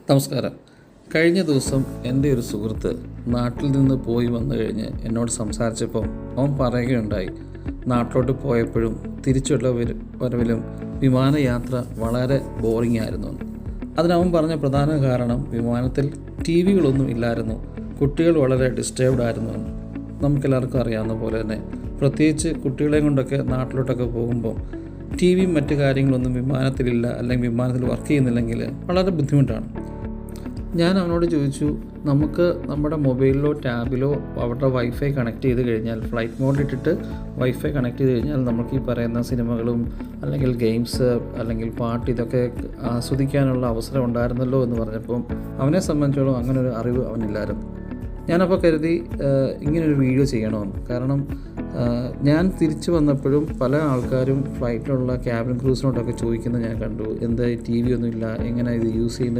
നമസ്കാരം. കഴിഞ്ഞ ദിവസം എൻ്റെ ഒരു സുഹൃത്ത് നാട്ടിൽ നിന്ന് പോയി വന്നു കഴിഞ്ഞ് എന്നോട് സംസാരിച്ചപ്പോൾ അവൻ പറയുകയുണ്ടായി, നാട്ടിലോട്ട് പോയപ്പോഴും തിരിച്ചുള്ള വരവിലും വിമാനയാത്ര വളരെ ബോറിംഗ് ആയിരുന്നു എന്ന്. അതിനവൻ പറഞ്ഞ പ്രധാന കാരണം വിമാനത്തിൽ ടി വികളൊന്നും ഇല്ലായിരുന്നു, കുട്ടികൾ വളരെ ഡിസ്റ്റർബ്ഡ് ആയിരുന്നു എന്ന്. നമുക്കെല്ലാവർക്കും അറിയാവുന്ന പോലെ തന്നെ പ്രത്യേകിച്ച് കുട്ടികളെ കൊണ്ടൊക്കെ നാട്ടിലോട്ടൊക്കെ പോകുമ്പോൾ ടി വിയും മറ്റു കാര്യങ്ങളൊന്നും വിമാനത്തിലില്ല, അല്ലെങ്കിൽ വിമാനത്തിൽ വർക്ക് ചെയ്യുന്നില്ലെങ്കിൽ വളരെ ബുദ്ധിമുട്ടാണ്. ഞാൻ അവനോട് ചോദിച്ചു, നമുക്ക് നമ്മുടെ മൊബൈലിലോ ടാബിലോ അവരുടെ വൈഫൈ കണക്ട് ചെയ്ത് കഴിഞ്ഞാൽ, ഫ്ലൈറ്റ് മോഡിലിട്ടിട്ട് വൈഫൈ കണക്ട് ചെയ്ത് കഴിഞ്ഞാൽ നമുക്ക് ഈ പറയുന്ന സിനിമകളും അല്ലെങ്കിൽ ഗെയിംസ് അല്ലെങ്കിൽ പാട്ട് ഇതൊക്കെ ആസ്വദിക്കാനുള്ള അവസരം ഉണ്ടായിരുന്നല്ലോ എന്ന് പറഞ്ഞപ്പോൾ അവനെ സംബന്ധിച്ചോളം അങ്ങനൊരു അറിവ് അവനില്ലായിരുന്നു. ഞാനപ്പോൾ കരുതി ഇങ്ങനൊരു വീഡിയോ ചെയ്യണമെന്ന്. കാരണം ഞാൻ തിരിച്ചു വന്നപ്പോഴും പല ആൾക്കാരും ഫ്ലൈറ്റിലുള്ള ക്യാബിൻ ക്രൂസിനോടൊക്കെ ചോദിക്കുന്നത് ഞാൻ കണ്ടു, എന്താ ടി വി ഒന്നും ഇല്ല, എങ്ങനെ ഇത് യൂസ് ചെയ്യുന്നത്